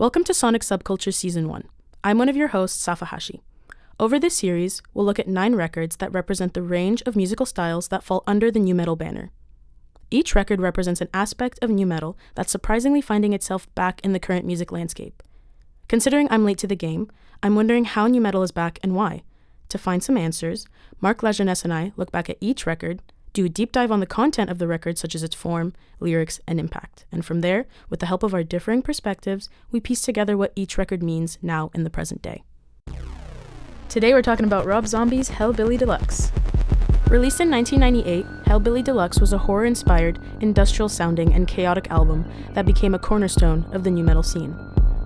Welcome to Sonic Subcultures Season 1. I'm one of your hosts, Safa Hachi. Over this series, we'll look at 9 records that represent the range of musical styles that fall under the nu metal banner. Each record represents an aspect of nu metal that's surprisingly finding itself back in the current music landscape. Considering I'm late to the game, I'm wondering how nu metal is back and why. To find some answers, Marc, Lajeunesse, and I look back at each record, do a deep dive on the content of the record such as its form, lyrics, and impact. And from there, with the help of our differing perspectives, we piece together what each record means now in the present day. Today we're talking about Rob Zombie's Hellbilly Deluxe. Released in 1998, Hellbilly Deluxe was a horror-inspired, industrial-sounding, and chaotic album that became a cornerstone of the nu metal scene.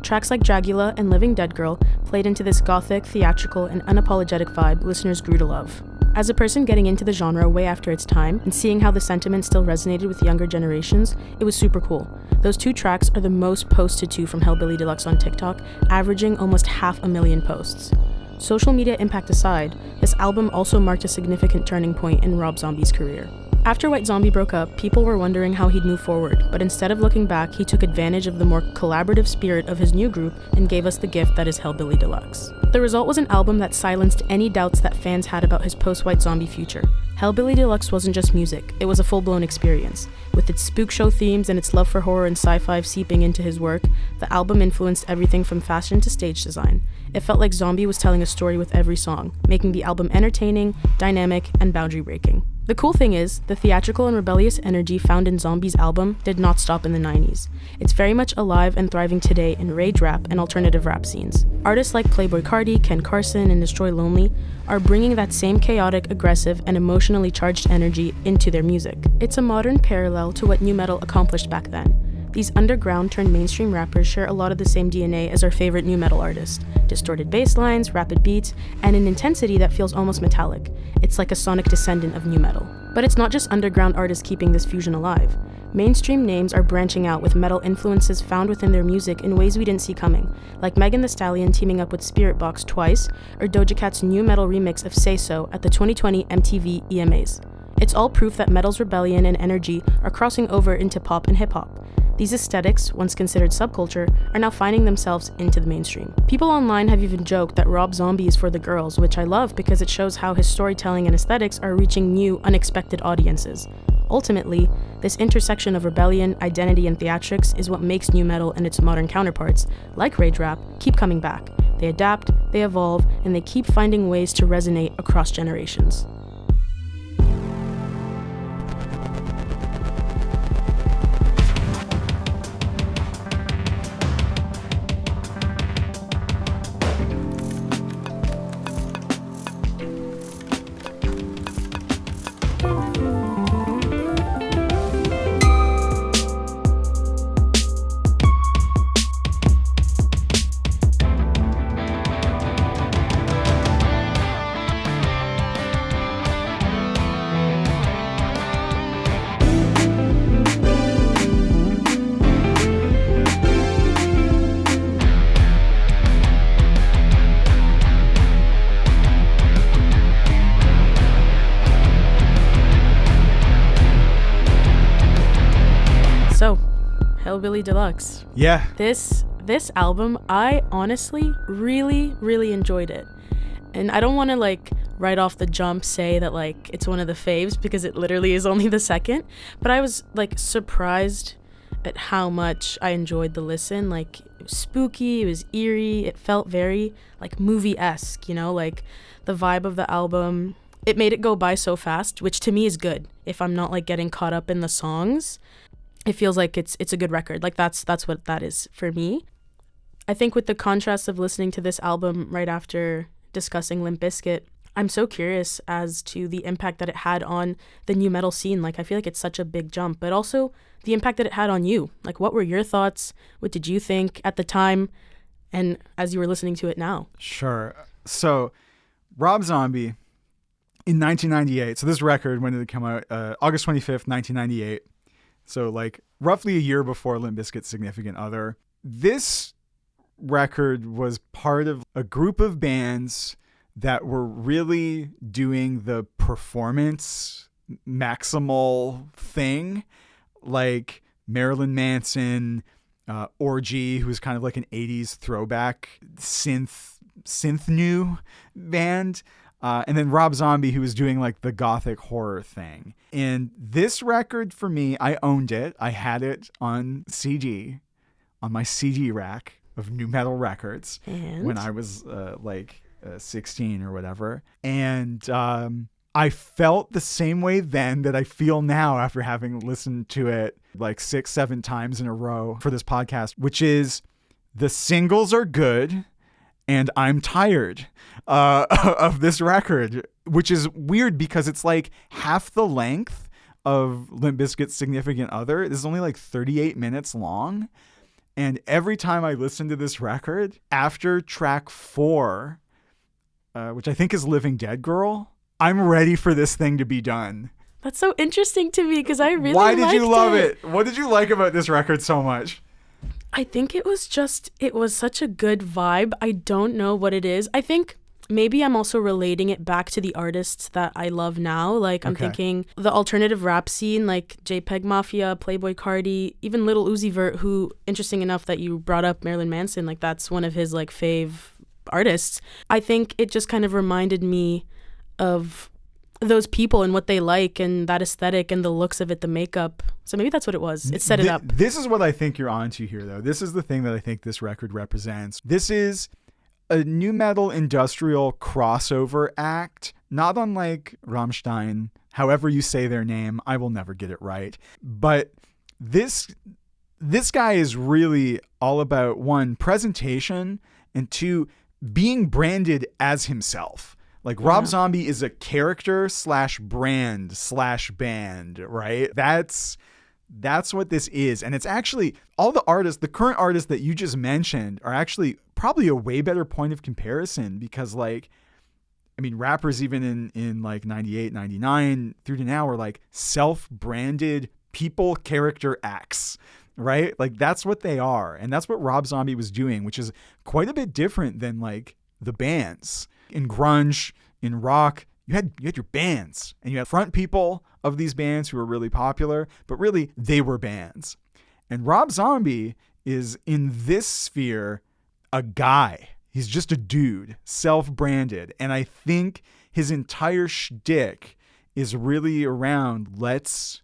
Tracks like Dragula and Living Dead Girl played into this gothic, theatrical, and unapologetic vibe listeners grew to love. As a person getting into the genre way after its time and seeing how the sentiment still resonated with younger generations, it was super cool. Those 2 tracks are the most posted to from Hellbilly Deluxe on TikTok, averaging almost 500,000 posts. Social media impact aside, this album also marked a significant turning point in Rob Zombie's career. After White Zombie broke up, people were wondering how he'd move forward, but instead of looking back, he took advantage of the more collaborative spirit of his new group and gave us the gift that is Hellbilly Deluxe. The result was an album that silenced any doubts that fans had about his post-White Zombie future. Hellbilly Deluxe wasn't just music, it was a full-blown experience. With its spook show themes and its love for horror and sci-fi seeping into his work, the album influenced everything from fashion to stage design. It felt like Zombie was telling a story with every song, making the album entertaining, dynamic, and boundary-breaking. The cool thing is, the theatrical and rebellious energy found in Zombie's album did not stop in the 90s. It's very much alive and thriving today in rage rap and alternative rap scenes. Artists like Playboi Carti, Ken Carson, and Destroy Lonely are bringing that same chaotic, aggressive, and emotionally charged energy into their music. It's a modern parallel to what nu metal accomplished back then. These underground turned mainstream rappers share a lot of the same DNA as our favorite nu metal artists. Distorted bass lines, rapid beats, and an intensity that feels almost metallic. It's like a sonic descendant of nu metal. But it's not just underground artists keeping this fusion alive. Mainstream names are branching out with metal influences found within their music in ways we didn't see coming, like Megan Thee Stallion teaming up with Spiritbox twice, or Doja Cat's nu metal remix of Say So at the 2020 MTV EMAs. It's all proof that metal's rebellion and energy are crossing over into pop and hip-hop. These aesthetics, once considered subculture, are now finding themselves into the mainstream. People online have even joked that Rob Zombie is for the girls, which I love because it shows how his storytelling and aesthetics are reaching new, unexpected audiences. Ultimately, this intersection of rebellion, identity, and theatrics is what makes nu metal and its modern counterparts, like rage rap, keep coming back. They adapt, they evolve, and they keep finding ways to resonate across generations. Hellbilly Deluxe. Yeah. This album, I honestly really enjoyed it. And I don't want to right off the jump say that it's one of the faves because it literally is only the second, but I was surprised at how much I enjoyed the listen. It was spooky, it was eerie, it felt very movie-esque, the vibe of the album. It made it go by so fast, which to me is good. If I'm not getting caught up in the songs, it feels like it's a good record. That's what that is for me. I think with the contrast of listening to this album right after discussing Limp Bizkit, I'm so curious as to the impact that it had on the nu metal scene. I feel like it's such a big jump, but also the impact that it had on you. What were your thoughts? What did you think at the time and as you were listening to it now? Sure. So Rob Zombie in 1998. So this record, when did it come out? August 25th, 1998. So roughly a year before Limp Bizkit's Significant Other. This record was part of a group of bands that were really doing the performance maximal thing, like Marilyn Manson, Orgy, who's kind of like an 80s throwback synth new band. And then Rob Zombie, who was doing like the gothic horror thing. And this record for me, I owned it. I had it on CD, on my CD rack of nu metal records when I was 16 or whatever. And I felt the same way then that I feel now after having listened to it like 6-7 times in a row for this podcast, which is the singles are good and I'm tired of this record, which is weird because it's like half the length of Limp Bizkit's Significant Other. This is only like 38 minutes long. And every time I listen to this record, after track 4, which I think is Living Dead Girl, I'm ready for this thing to be done. That's so interesting to me because I really Why did you love it? What did you like about this record so much? I think it was such a good vibe. I don't know what it is. I think maybe I'm also relating it back to the artists that I love now. Like I'm thinking the alternative rap scene, like JPEG Mafia, Playboi Carti, even Lil Uzi Vert, who, interesting enough that you brought up Marilyn Manson, like that's one of his like fave artists. I think it just kind of reminded me of those people and what they like and that aesthetic and the looks of it, the makeup. So maybe that's what it was. It set it up. This is what I think you're onto here, though. This is the thing that I think this record represents. This is a nu metal industrial crossover act, not unlike Rammstein, however you say their name. I will never get it right. But this guy is really all about, 1, presentation, and 2, being branded as himself. Like Rob Zombie is a character / brand / band, right? That's what this is. And it's actually all the artists, the current artists that you just mentioned are actually probably a way better point of comparison because like, I mean, rappers even in like 98, 99 through to now are like self-branded people character acts, right? Like that's what they are. And that's what Rob Zombie was doing, which is quite a bit different than like the bands. In grunge, in rock, you had your bands and you had front people of these bands who were really popular, but really they were bands. And Rob Zombie is in this sphere a guy. He's just a dude, self-branded. And I think his entire shtick is really around let's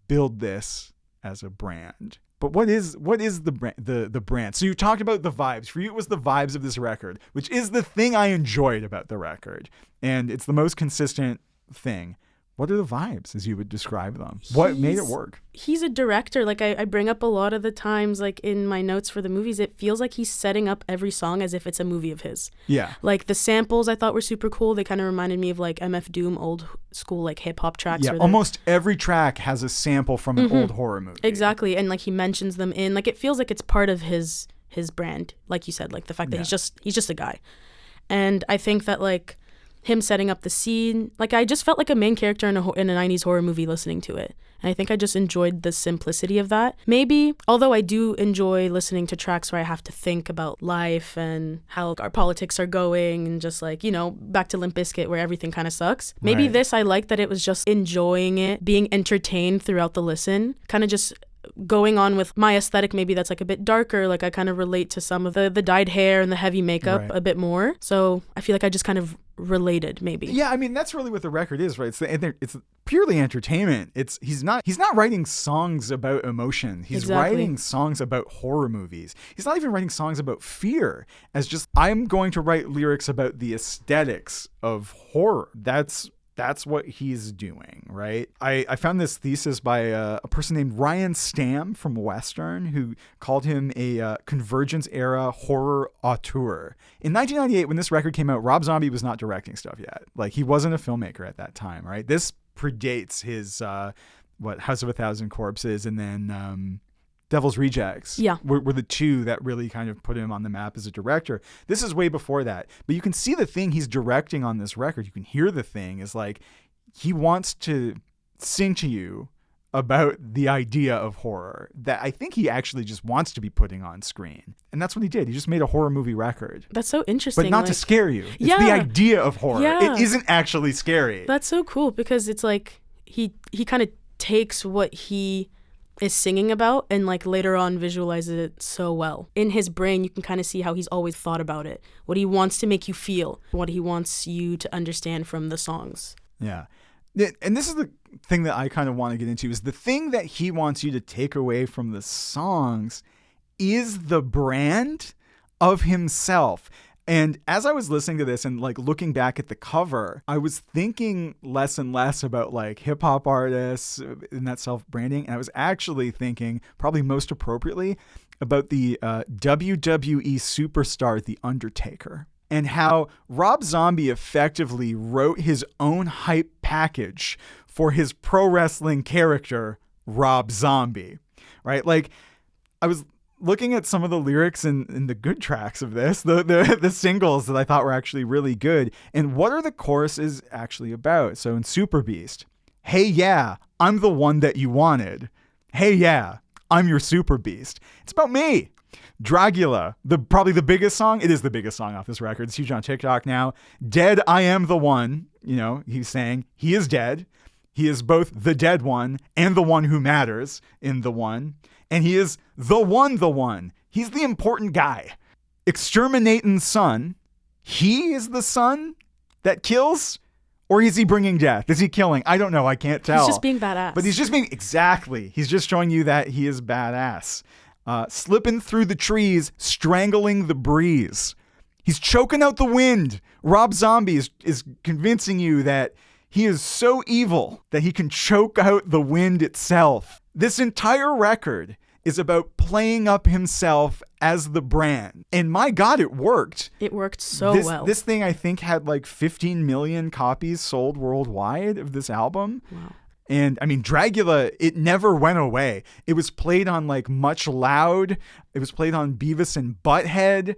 build this as a brand. But what is the brand? So you talked about the vibes. For you, it was the vibes of this record, which is the thing I enjoyed about the record. And it's the most consistent thing. What are the vibes as you would describe them? What made it work? He's a director. Like I bring up a lot of the times, like in my notes for the movies, it feels like he's setting up every song as if it's a movie of his. Yeah. Like the samples I thought were super cool. They kind of reminded me of like MF Doom, old school like hip hop tracks. Yeah, almost every track has a sample from an old horror movie. Exactly. And like he mentions them in, like it feels like it's part of his brand. Like you said, like the fact that he's just a guy. And I think that like him setting up the scene, like I just felt like a main character in a 90s horror movie listening to it. And I think I just enjoyed the simplicity of that. Maybe, although I do enjoy listening to tracks where I have to think about life and how our politics are going and just like, you know, back to Limp Bizkit where everything kind of sucks. Maybe This, I like that it was just enjoying it, being entertained throughout the listen, kind of just going on with my aesthetic. Maybe that's like a bit darker. Like I kind of relate to some of the dyed hair and the heavy makeup a bit more. So I feel like I just kind of related maybe. Yeah, I mean that's really what the record is, right? It's purely entertainment. He's not writing songs about emotion. He's writing songs about horror movies. He's not even writing songs about fear. As just I'm going to write lyrics about the aesthetics of horror. That's what he's doing, right? I found this thesis by a person named Ryan Stamm from Western who called him a convergence-era horror auteur. In 1998, when this record came out, Rob Zombie was not directing stuff yet. Like, he wasn't a filmmaker at that time, right? This predates his, House of a Thousand Corpses and then Devil's Rejects were the two that really kind of put him on the map as a director. This is way before that. But you can see the thing he's directing on this record. You can hear the thing is like he wants to sing to you about the idea of horror that I think he actually just wants to be putting on screen. And that's what he did. He just made a horror movie record. That's so interesting. But not to scare you. It's the idea of horror. Yeah. It isn't actually scary. That's so cool because it's like he kind of takes what he is singing about, and like later on visualizes it so well. In his brain, you can kind of see how he's always thought about it, what he wants to make you feel, what he wants you to understand from the songs. Yeah. And this is the thing that I kind of want to get into, is the thing that he wants you to take away from the songs is the brand of himself. And as I was listening to this and like looking back at the cover, I was thinking less and less about like hip hop artists and that self-branding. And I was actually thinking, probably most appropriately, about the WWE superstar, The Undertaker, and how Rob Zombie effectively wrote his own hype package for his pro wrestling character, Rob Zombie, right? Like, I was looking at some of the lyrics in the good tracks of this, the singles that I thought were actually really good. And what are the choruses actually about? So in Super Beast, hey, yeah, I'm the one that you wanted. Hey, yeah, I'm your Super Beast. It's about me. Dragula, probably the biggest song. It is the biggest song off this record. It's huge on TikTok now. Dead, I am the one. You know, he's saying he is dead. He is both the dead one and the one who matters in the one. And he is the one. He's the important guy. Exterminating son. He is the son that kills? Or is he bringing death? Is he killing? I don't know. I can't tell. He's just being badass. But he's just being, exactly. He's just showing you that he is badass. Slipping through the trees, strangling the breeze. He's choking out the wind. Rob Zombie is convincing you that he is so evil that he can choke out the wind itself. This entire record is about playing up himself as the brand. And my God, it worked. It worked so well. This thing, I think, had like 15 million copies sold worldwide of this album. Wow. And I mean, Dragula, it never went away. It was played on like Much Loud. It was played on Beavis and Butthead.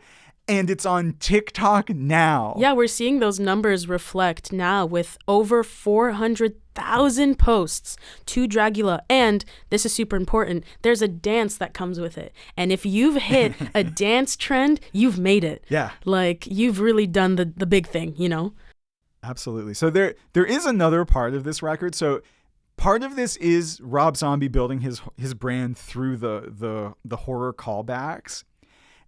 And it's on TikTok now. Yeah, we're seeing those numbers reflect now with over 400,000 posts to Dragula. And this is super important. There's a dance that comes with it. And if you've hit a dance trend, you've made it. Yeah. Like, you've really done the big thing, you know? Absolutely. So there is another part of this record. So part of this is Rob Zombie building his brand through the horror callbacks.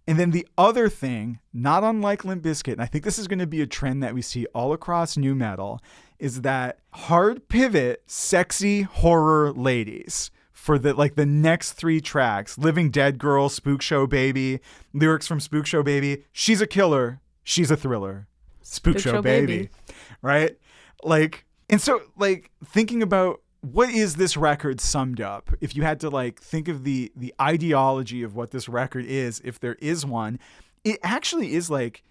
And then the other thing, not unlike Limp Bizkit, and I think this is going to be a trend that we see all across nu metal, is that hard pivot, sexy horror ladies for the next 3 tracks. Living Dead Girl, Spook Show Baby, lyrics from Spook Show Baby. She's a killer. She's a thriller. Spook Show Baby. Right? Like, and so like thinking about, what is this record summed up? If you had to like think of the ideology of what this record is, if there is one, it actually is like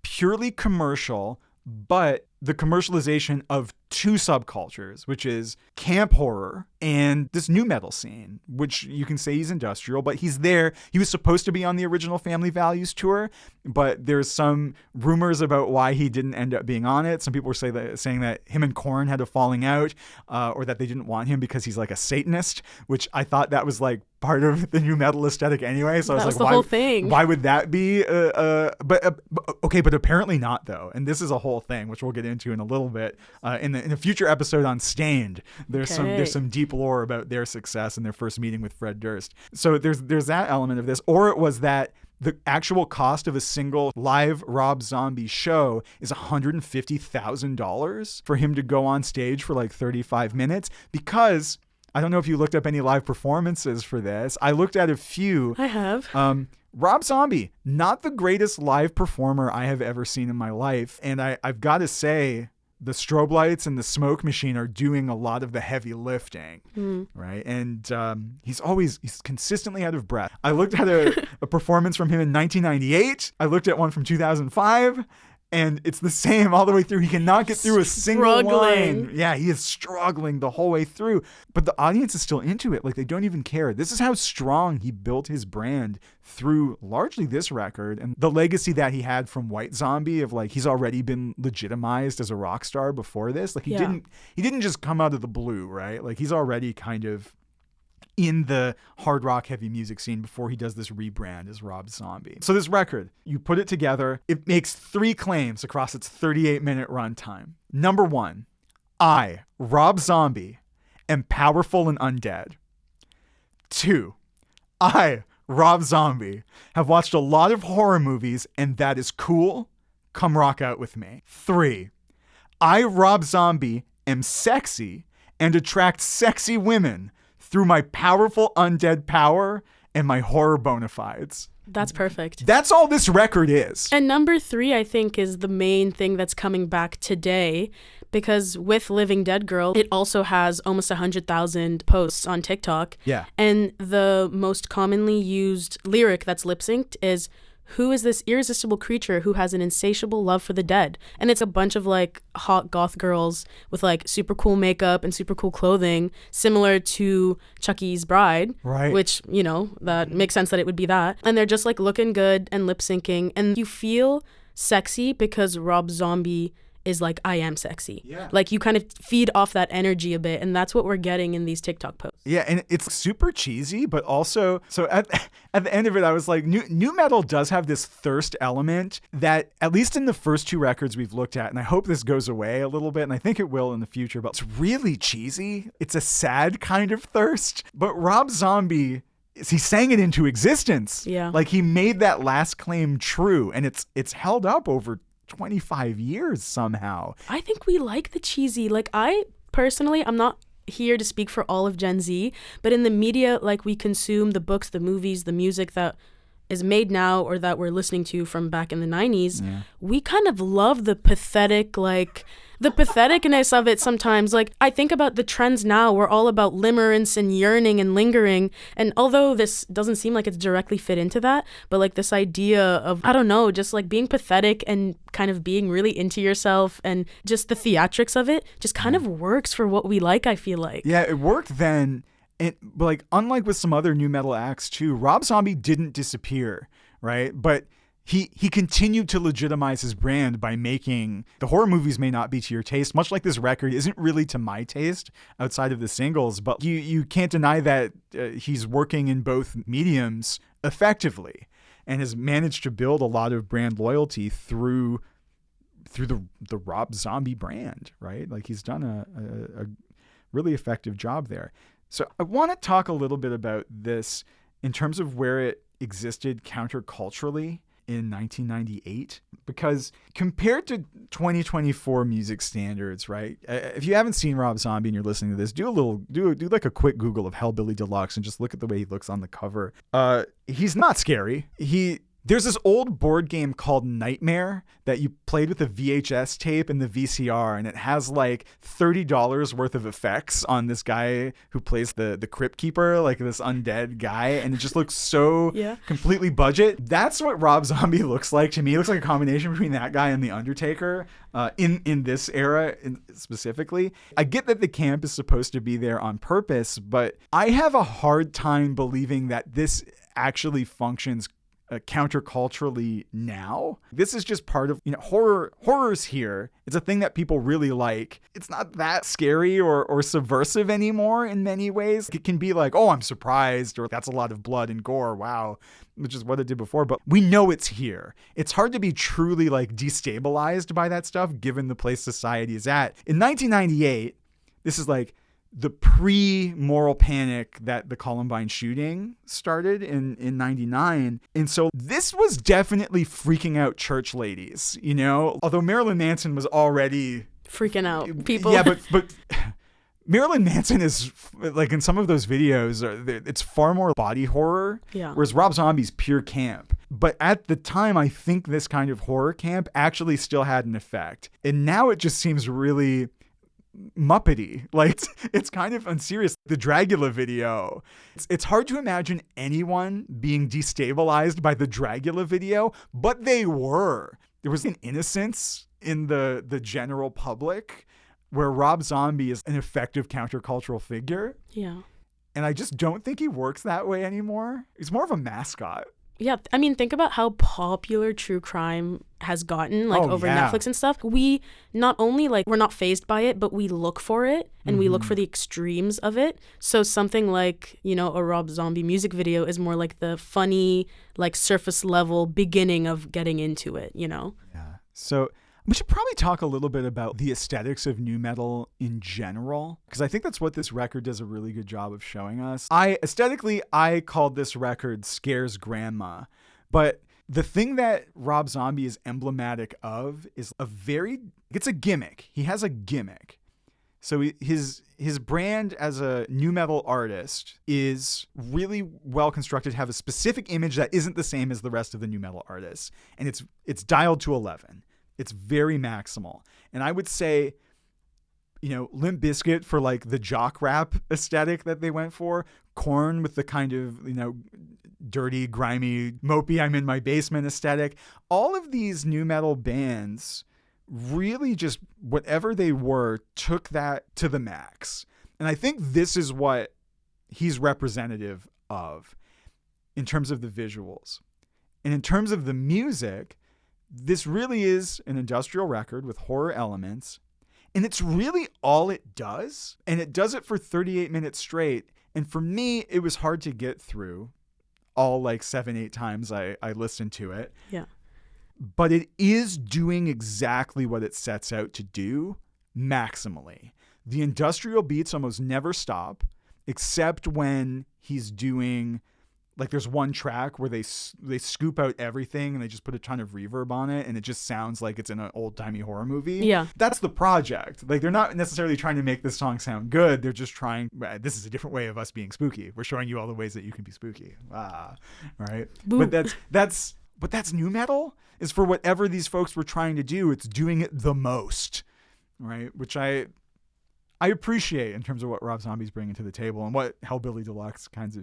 purely commercial, but the commercialization of 2 subcultures, which is camp horror and this nu metal scene, which you can say he's industrial, but he's there. He was supposed to be on the original Family Values tour, but there's some rumors about why he didn't end up being on it. Some people were saying that him and Korn had a falling out, or that they didn't want him because he's like a Satanist, which I thought that was like part of the nu metal aesthetic anyway. So I was like, whole thing. Why would that be? But apparently not though. And this is a whole thing, which we'll get into in a little bit in a future episode on Stained. There's some deep lore about their success and their first meeting with Fred Durst. So there's that element of this, or it was that the actual cost of a single live Rob Zombie show is $150,000 for him to go on stage for like 35 minutes, because I don't know if you looked up any live performances for this. I looked at a few. I have. Rob Zombie, not the greatest live performer I have ever seen in my life. And I've got to say, the strobe lights and the smoke machine are doing a lot of the heavy lifting, right? And he's consistently out of breath. I looked at a performance from him in 1998. I looked at one from 2005. And it's the same all the way through. He cannot get through a single line. Yeah, he is struggling the whole way through. But the audience is still into it. Like, they don't even care. This is how strong he built his brand through largely this record. And the legacy that he had from White Zombie of like, he's already been legitimized as a rock star before this. Like, he didn't just come out of the blue, right? Like, he's already kind of in the hard rock heavy music scene before he does this rebrand as Rob Zombie. So this record, you put it together, it makes 3 claims across its 38-minute runtime. Number 1, I, Rob Zombie, am powerful and undead. 2, I, Rob Zombie, have watched a lot of horror movies, and that is cool. Come rock out with me. 3, I, Rob Zombie, am sexy and attract sexy women through my powerful undead power and my horror bona fides. That's perfect. That's all this record is. And number 3, I think, is the main thing that's coming back today, because with Living Dead Girl, it also has almost 100,000 posts on TikTok. Yeah. And the most commonly used lyric that's lip synced is, "Who is this irresistible creature who has an insatiable love for the dead?" And it's a bunch of like hot goth girls with like super cool makeup and super cool clothing, similar to Chucky's Bride, right? Which, you know, that makes sense that it would be that. And they're just like looking good and lip syncing, and you feel sexy because Rob Zombie is like, I am sexy. Yeah. Like you kind of feed off that energy a bit, and that's what we're getting in these TikTok posts. Yeah, and it's super cheesy, but also, so at the end of it, I was like, new metal does have this thirst element that, at least in the first 2 records we've looked at, and I hope this goes away a little bit, and I think it will in the future, but it's really cheesy. It's a sad kind of thirst. But Rob Zombie, he sang it into existence. Yeah. Like he made that last claim true, and it's held up over 25 years somehow. I think we like the cheesy. Like I personally, I'm not here to speak for all of Gen Z, but in the media, like we consume the books, the movies, the music that is made now or that we're listening to from back in the 90s, we kind of love the pathetic, like the patheticness of it sometimes. Like I think about the trends now, we're all about limerence and yearning and lingering. And although this doesn't seem like it's directly fit into that, but like this idea of, I don't know, just like being pathetic and kind of being really into yourself and just the theatrics of it just kind of works for what we like, I feel like. Yeah, it worked then. And like, unlike with some other new metal acts too, Rob Zombie didn't disappear, right? But he continued to legitimize his brand by making the horror movies may not be to your taste, much like this record isn't really to my taste outside of the singles, but you can't deny that he's working in both mediums effectively and has managed to build a lot of brand loyalty through the Rob Zombie brand, right? Like he's done a really effective job there. So I want to talk a little bit about this in terms of where it existed counterculturally in 1998, because compared to 2024 music standards, right? If you haven't seen Rob Zombie and you're listening to this, do like a quick Google of Hellbilly Deluxe and just look at the way he looks on the cover. He's not scary. There's this old board game called Nightmare that you played with the VHS tape and the VCR, and it has like $30 worth of effects on this guy who plays the Crypt Keeper, like this undead guy, and it just looks so completely budget. That's what Rob Zombie looks like to me. It looks like a combination between that guy and The Undertaker in this era specifically. I get that the camp is supposed to be there on purpose, but I have a hard time believing that this actually functions counterculturally now. This is just part of, horror's here. It's a thing that people really like. It's not that scary or subversive anymore in many ways. It can be like, oh, I'm surprised, or that's a lot of blood and gore, wow, which is what it did before, but we know it's here. It's hard to be truly like destabilized by that stuff given the place society is at. In 1998, this is like the pre-moral panic that the Columbine shooting started in 99. And so this was definitely freaking out church ladies, although Marilyn Manson was already freaking out people. Yeah, but Marilyn Manson is like in some of those videos, it's far more body horror, whereas Rob Zombie's pure camp. But at the time, I think this kind of horror camp actually still had an effect. And now it just seems really Muppety. Like it's kind of unserious. The Dragula video, it's hard to imagine anyone being destabilized by the Dragula video, but they were. There was an innocence in the general public where Rob Zombie is an effective countercultural figure. Yeah. And I just don't think he works that way anymore. He's more of a mascot. Yeah, I mean, think about how popular true crime has gotten, over Netflix and stuff. We not only, we're not fazed by it, but we look for it, and we look for the extremes of it. So something like, a Rob Zombie music video is more like the funny, surface level beginning of getting into it, Yeah. So We should probably talk a little bit about the aesthetics of nu metal in general, because I think that's what this record does a really good job of showing us. Aesthetically, I called this record Scares Grandma, but the thing that Rob Zombie is emblematic of is it's a gimmick. He has a gimmick. So his brand as a nu metal artist is really well constructed, have a specific image that isn't the same as the rest of the nu metal artists. And it's dialed to 11. It's very maximal. And I would say, Limp Bizkit for like the jock rap aesthetic that they went for, Korn with the kind of, dirty, grimy, mopey, I'm in my basement aesthetic. All of these nu metal bands really just, whatever they were, took that to the max. And I think this is what he's representative of in terms of the visuals. And in terms of the music, this really is an industrial record with horror elements, and it's really all it does, and it does it for 38 minutes straight. And for me, it was hard to get through all like 7-8 times I listened to it. Yeah. But it is doing exactly what it sets out to do maximally. The industrial beats almost never stop, except when he's doing, like, there's one track where they scoop out everything and they just put a ton of reverb on it, and it just sounds like it's in an old-timey horror movie. Yeah. That's the project. Like, they're not necessarily trying to make this song sound good. They're just trying, this is a different way of us being spooky. We're showing you all the ways that you can be spooky. Right? Boom. But that's nu metal, is for whatever these folks were trying to do. It's doing it the most, right? Which I appreciate in terms of what Rob Zombie's bringing to the table and what Hellbilly Deluxe kind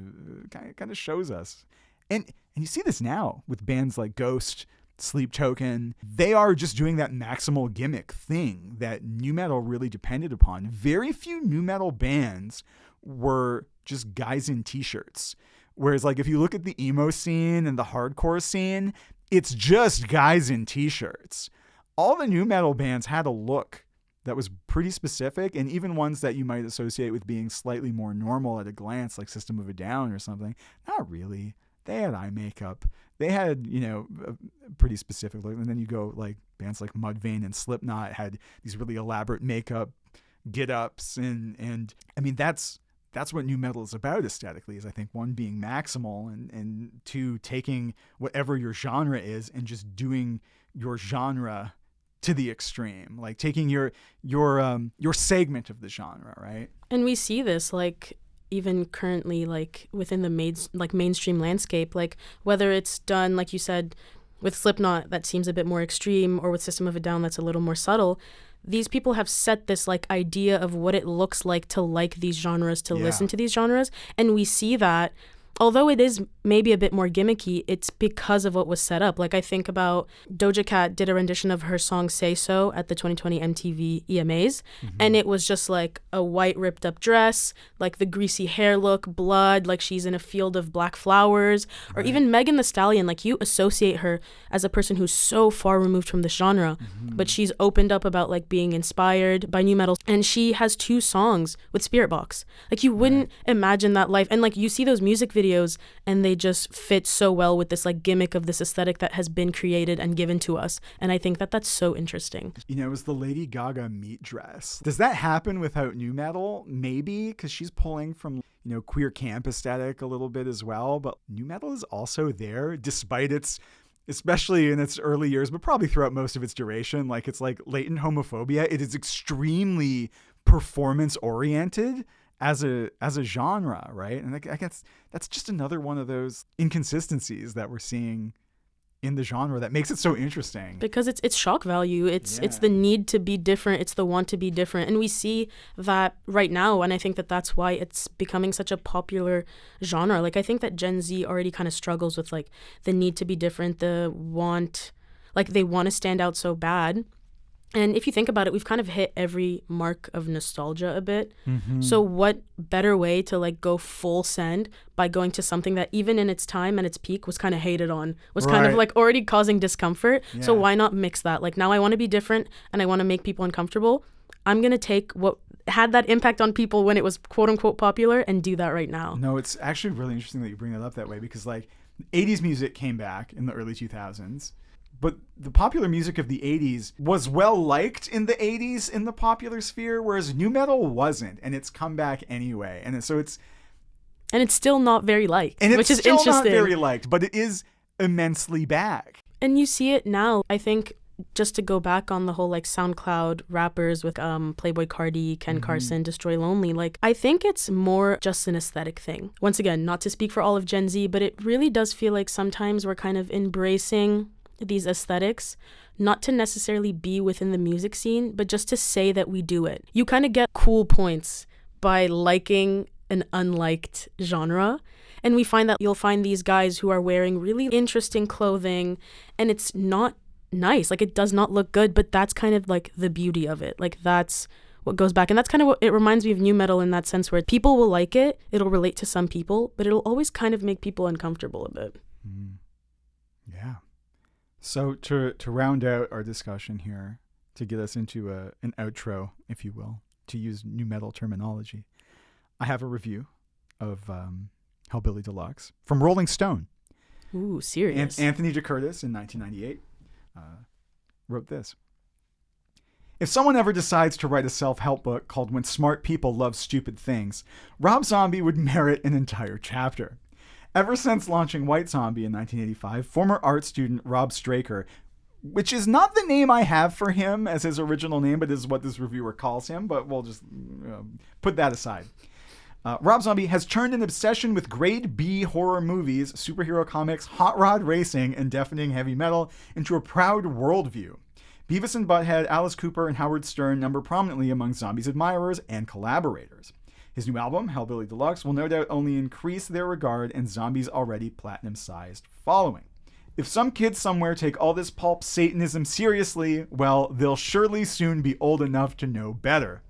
of shows us. And you see this now with bands like Ghost, Sleep Token. They are just doing that maximal gimmick thing that nu metal really depended upon. Very few nu metal bands were just guys in t-shirts. Whereas, like, if you look at the emo scene and the hardcore scene, it's just guys in t-shirts. All the nu metal bands had a look that was pretty specific, and even ones that you might associate with being slightly more normal at a glance, like System of a Down or something. Not really. They had eye makeup. They had, a pretty specific look. And then you go, like, bands like Mudvayne and Slipknot had these really elaborate makeup get-ups. And I mean, that's what nu metal is about aesthetically, is I think, one, being maximal, and two, taking whatever your genre is and just doing your genre to the extreme, like taking your segment of the genre, right? And we see this, like, even currently, like, within the mainstream landscape, like, whether it's done, like you said, with Slipknot, that seems a bit more extreme, or with System of a Down, that's a little more subtle. These people have set this, like, idea of what it looks like to like these genres, to listen to these genres. And we see that, although it is maybe a bit more gimmicky, it's because of what was set up. Like, I think about Doja Cat did a rendition of her song Say So at the 2020 MTV EMAs. Mm-hmm. And it was just like a white ripped up dress, like the greasy hair look, blood, like she's in a field of black flowers. Right. Or even Megan Thee Stallion, like, you associate her as a person who's so far removed from this genre, but she's opened up about, like, being inspired by nu metal. And she has 2 songs with Spirit Box. Like, you wouldn't imagine that life. And, like, you see those music videos and they just fit so well with this, like, gimmick of this aesthetic that has been created and given to us. And I think that that's so interesting. It was the Lady Gaga meat dress. Does that happen without nu metal? Maybe, because she's pulling from, queer camp aesthetic a little bit as well. But nu metal is also there, despite its, especially in its early years, but probably throughout most of its duration. Like, it's like latent homophobia. It is extremely performance oriented as a genre, right? And I guess that's just another one of those inconsistencies that we're seeing in the genre that makes it so interesting. Because it's shock value. It's the need to be different. It's the want to be different. And we see that right now, and I think that that's why it's becoming such a popular genre. Like, I think that Gen Z already kind of struggles with, like, the need to be different, they want to stand out so bad. And if you think about it, we've kind of hit every mark of nostalgia a bit. Mm-hmm. So what better way to, like, go full send by going to something that even in its time and its peak was kind of hated on, was kind of, like, already causing discomfort. Yeah. So why not mix that? Like, now I want to be different and I want to make people uncomfortable. I'm going to take what had that impact on people when it was quote unquote popular and do that right now. No, it's actually really interesting that you bring that up that way, because, like, 80s music came back in the early 2000s. but the popular music of the 80s was well liked in the 80s in the popular sphere, whereas nu metal wasn't, and it's come back anyway. And it's still not very liked, which is still interesting. Not very liked, but it is immensely back. And you see it now. I think, just to go back on the whole like SoundCloud rappers with Playboi Carti, Ken Carson, Destroy Lonely, like I think it's more just an aesthetic thing. Once again, not to speak for all of Gen Z, but it really does feel like sometimes we're kind of embracing these aesthetics, not to necessarily be within the music scene, but just to say that we do it. You kind of get cool points by liking an unliked genre. And we find that you'll find these guys who are wearing really interesting clothing, and it's not nice. Like, it does not look good, but that's kind of like the beauty of it. Like, that's what goes back. And that's kind of what it reminds me of nu metal in that sense, where people will like it, it'll relate to some people, but it'll always kind of make people uncomfortable a bit. Yeah. So to round out our discussion here, to get us into an outro, if you will, to use nu metal terminology, I have a review of Hellbilly Deluxe from Rolling Stone. Ooh, serious. Anthony DeCurtis in 1998 wrote this. If someone ever decides to write a self-help book called When Smart People Love Stupid Things, Rob Zombie would merit an entire chapter. Ever since launching White Zombie in 1985, former art student Rob Straker, which is not the name I have for him as his original name, but is what this reviewer calls him, but we'll just put that aside. Rob Zombie has turned an obsession with grade B horror movies, superhero comics, hot rod racing, and deafening heavy metal into a proud worldview. Beavis and Butthead, Alice Cooper, and Howard Stern number prominently among Zombie's admirers and collaborators. His new album, Hellbilly Deluxe, will no doubt only increase their regard and Zombie's already platinum-sized following. If some kids somewhere take all this pulp Satanism seriously, well, they'll surely soon be old enough to know better.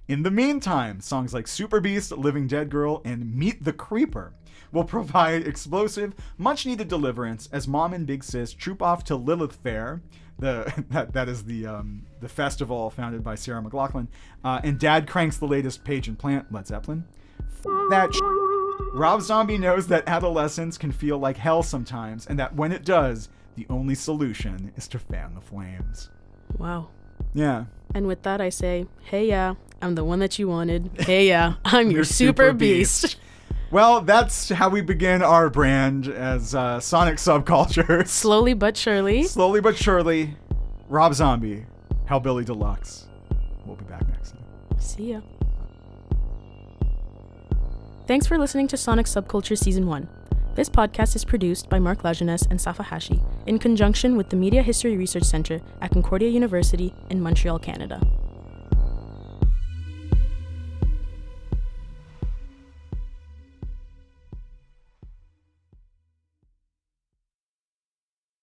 In the meantime, songs like Super Beast, Living Dead Girl, and Meet the Creeper will provide explosive, much-needed deliverance as Mom and Big Sis troop off to Lilith Fair, that is the festival founded by Sarah McLachlan, and Dad cranks the latest Page and Plant, Led Zeppelin. Rob Zombie knows that adolescence can feel like hell sometimes, and that when it does, the only solution is to fan the flames. Wow. Yeah. And with that, I say, hey, yeah, I'm the one that you wanted. Hey, yeah, I'm your super beast. Well, that's how we begin our brand as Sonic Subcultures. Slowly but surely. Slowly but surely. Rob Zombie, Hellbilly Deluxe. We'll be back next time. See ya. Thanks for listening to Sonic Subculture Season 1. This podcast is produced by Marc Lajeunesse and Safa Hachi in conjunction with the Media History Research Center at Concordia University in Montreal, Canada.